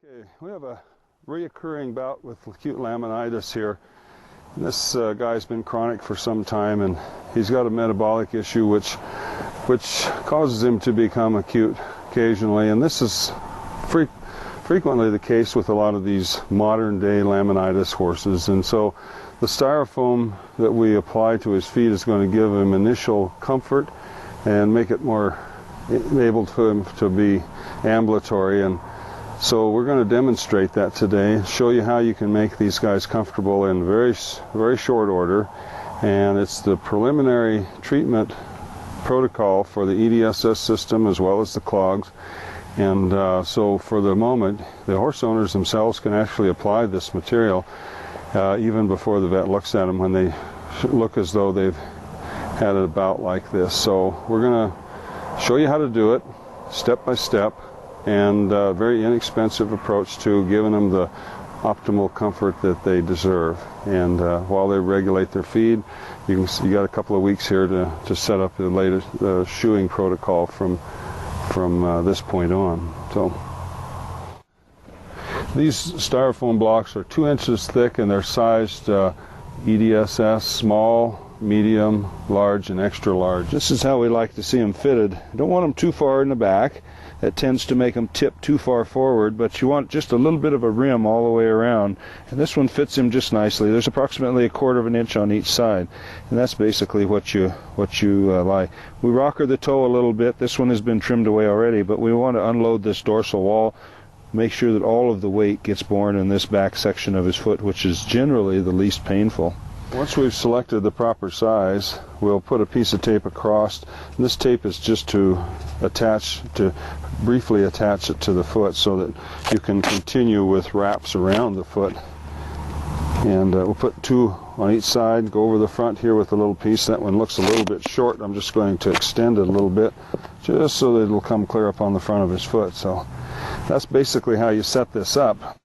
Okay, we have a reoccurring bout with acute laminitis here. This guy's been chronic for some time, and he's got a metabolic issue which causes him to become acute occasionally, and this is frequently the case with a lot of these modern day laminitis horses. And so the styrofoam that we apply to his feet is going to give him initial comfort and make it more able for him to be ambulatory. And so we're going to demonstrate that today, show you how you can make these guys comfortable in very short order. And it's the preliminary treatment protocol for the EDSS system as well as the clogs. And so for the moment, the horse owners themselves can actually apply this material even before the vet looks at them, when they look as though they've had a bout like this. So we're going to show you how to do it step by step, and a very inexpensive approach to giving them the optimal comfort that they deserve. And while they regulate their feed, you got a couple of weeks here to set up the latest shoeing protocol from this point on. So these styrofoam blocks are 2 inches thick, and they're sized EDSS, small, medium, large, and extra large. This is how we like to see them fitted. You don't want them too far in the back. That tends to make them tip too far forward, but you want just a little bit of a rim all the way around. And this one fits him just nicely. There's approximately 1/4 of an inch on each side, and that's basically what you like. We rocker the toe a little bit. This one has been trimmed away already, but we want to unload this dorsal wall, make sure that all of the weight gets borne in this back section of his foot, which is generally the least painful. Once we've selected the proper size, we'll put a piece of tape across. And this tape is just to briefly attach it to the foot so that you can continue with wraps around the foot. And we'll put 2 on each side, go over the front here with a little piece. That one looks a little bit short. I'm just going to extend it a little bit just so that it'll come clear up on the front of his foot. So that's basically how you set this up.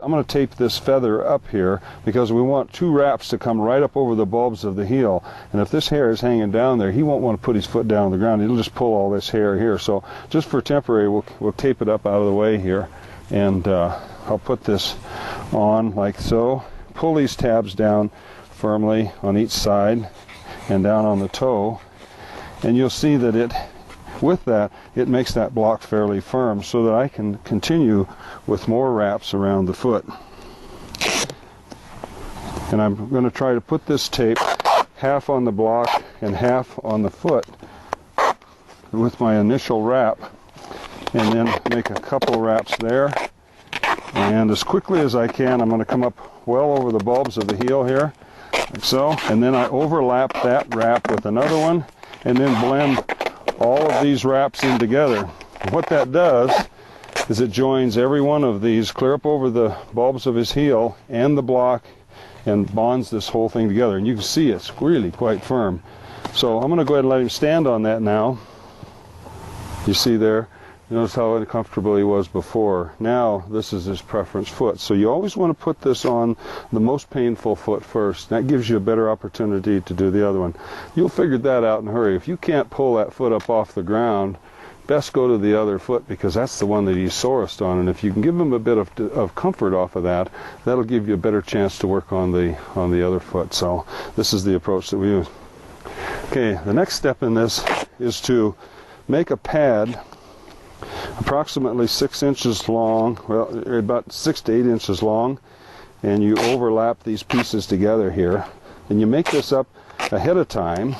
I'm going to tape this feather up here because we want 2 wraps to come right up over the bulbs of the heel. And if this hair is hanging down there, he won't want to put his foot down on the ground. He'll just pull all this hair here. So just for temporary, we'll tape it up out of the way here. And I'll put this on like so. Pull these tabs down firmly on each side and down on the toe. And you'll see that with that, it makes that block fairly firm so that I can continue with more wraps around the foot. And I'm going to try to put this tape half on the block and half on the foot with my initial wrap, and then make a couple wraps there. And as quickly as I can, I'm going to come up well over the bulbs of the heel here, like so, and then I overlap that wrap with another one, and then blend all of these wraps in together. What that does is it joins every one of these clear up over the bulbs of his heel and the block, and bonds this whole thing together. And you can see it's really quite firm. So I'm going to go ahead and let him stand on that now. You see there? Notice how uncomfortable he was before. Now this is his preference foot. So you always want to put this on the most painful foot first. That gives you a better opportunity to do the other one. You'll figure that out in a hurry. If you can't pull that foot up off the ground, best go to the other foot, because that's the one that he's sorest on. And if you can give him a bit of comfort off of that, that'll give you a better chance to work on the other foot. So this is the approach that we use. Okay, the next step in this is to make a pad approximately 6 inches long, well, about 6 to 8 inches long, and you overlap these pieces together here. And you make this up ahead of time.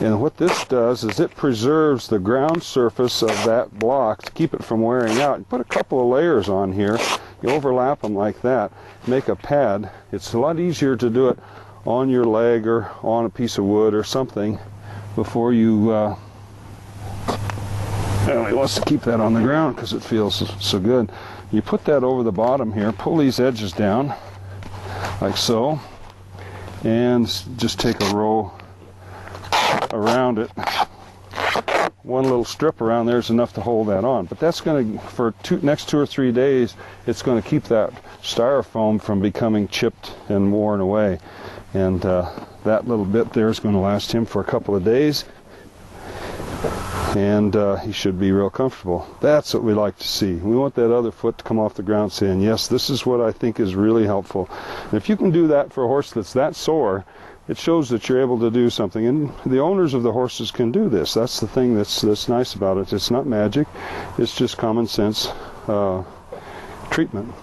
And what this does is it preserves the ground surface of that block to keep it from wearing out. You put a couple of layers on here, you overlap them like that, make a pad. It's a lot easier to do it on your leg or on a piece of wood or something before you well, he wants to keep that on the ground because it feels so good. You put that over the bottom here, pull these edges down like so, and just take a row around it. One little strip around there is enough to hold that on. But that's going to, for next 2 or 3 days, it's going to keep that styrofoam from becoming chipped and worn away. And that little bit there is going to last him for a couple of days. and he should be real comfortable. That's what we like to see. We want that other foot to come off the ground saying, yes, this is what I think is really helpful. And if you can do that for a horse that's that sore, it shows that you're able to do something. And the owners of the horses can do this. That's the thing that's nice about it. It's not magic. It's just common sense treatment.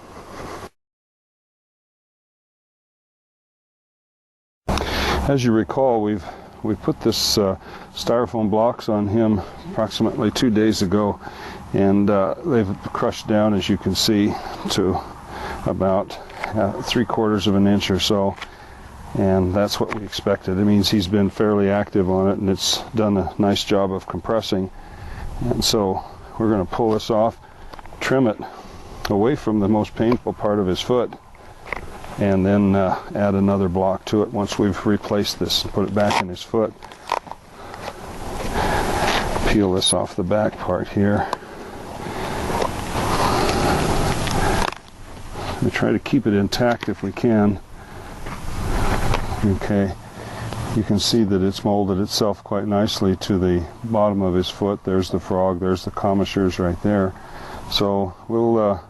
As you recall, we put this styrofoam blocks on him approximately 2 days ago, and they've crushed down, as you can see, to about 3/4 of an inch or so, and that's what we expected. It means he's been fairly active on it, and it's done a nice job of compressing. And so we're going to pull this off, trim it away from the most painful part of his foot, and then add another block to it once we've replaced this and put it back in his foot. Peel this off the back part here. We try to keep it intact if we can. Okay, you can see that it's molded itself quite nicely to the bottom of his foot. There's the frog, there's the commissures right there. So we'll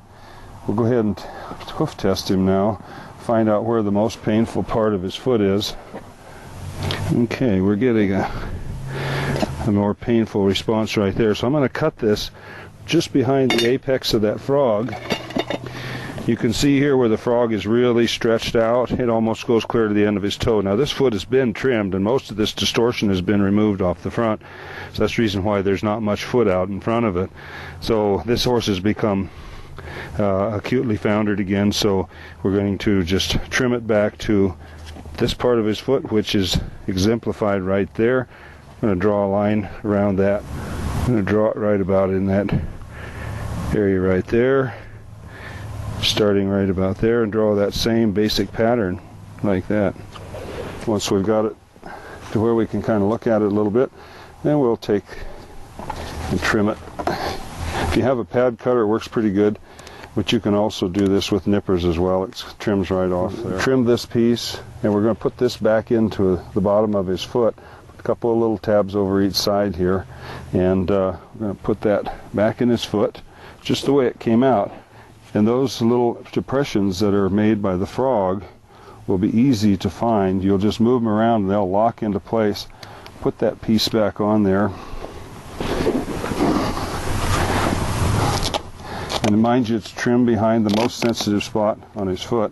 go ahead and hoof test him now, find out where the most painful part of his foot is. Okay, we're getting a more painful response right there. So I'm going to cut this just behind the apex of that frog. You can see here where the frog is really stretched out. It almost goes clear to the end of his toe. Now this foot has been trimmed, and most of this distortion has been removed off the front. So that's the reason why there's not much foot out in front of it. So this horse has become acutely foundered again, so we're going to just trim it back to this part of his foot, which is exemplified right there. I'm going to draw a line around that. I'm going to draw it right about in that area right there, starting right about there, and draw that same basic pattern like that. Once we've got it to where we can kind of look at it a little bit, then we'll take and trim it. If you have a pad cutter, it works pretty good, but you can also do this with nippers as well. It trims right off there. Trim this piece, and we're going to put this back into the bottom of his foot. Put a couple of little tabs over each side here, and we're going to put that back in his foot just the way it came out. And those little depressions that are made by the frog will be easy to find. You'll just move them around and they'll lock into place. Put that piece back on there. And mind you, it's trimmed behind the most sensitive spot on his foot.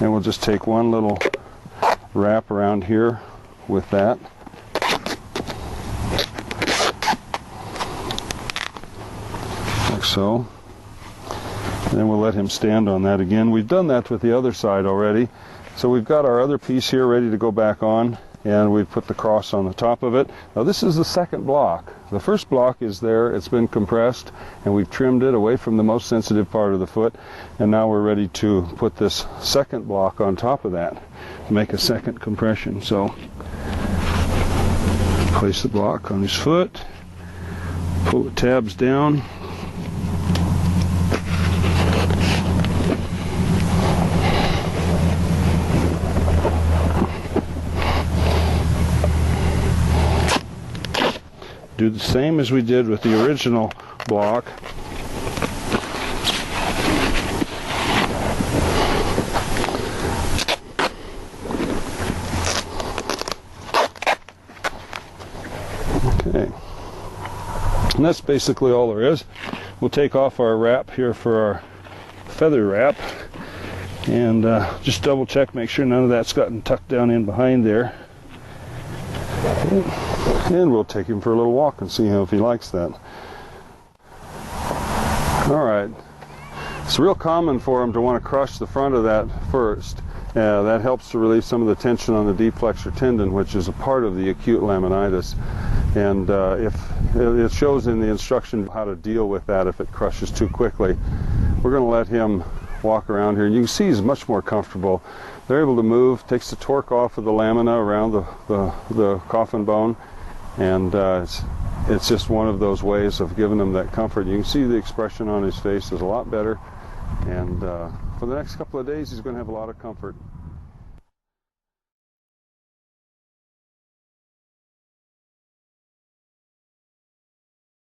And we'll just take one little wrap around here with that. Like so. And then we'll let him stand on that again. We've done that with the other side already. So we've got our other piece here ready to go back on, and we've put the cross on the top of it. Now this is the second block. The first block is there, it's been compressed, and we've trimmed it away from the most sensitive part of the foot, and now we're ready to put this second block on top of that to make a second compression. So place the block on his foot, pull the tabs down, do the same as we did with the original block. Okay. And that's basically all there is. We'll take off our wrap here for our feather wrap, and just double check, make sure none of that's gotten tucked down in behind there. Okay. And we'll take him for a little walk and see if he likes that. Alright, it's real common for him to want to crush the front of that first. That helps to relieve some of the tension on the deep flexor tendon, which is a part of the acute laminitis. And if it shows in the instruction how to deal with that if it crushes too quickly. We're going to let him walk around here, and you can see he's much more comfortable. They're able to move, takes the torque off of the lamina around the coffin bone, and it's just one of those ways of giving him that comfort. You can see the expression on his face is a lot better, and for the next couple of days he's going to have a lot of comfort.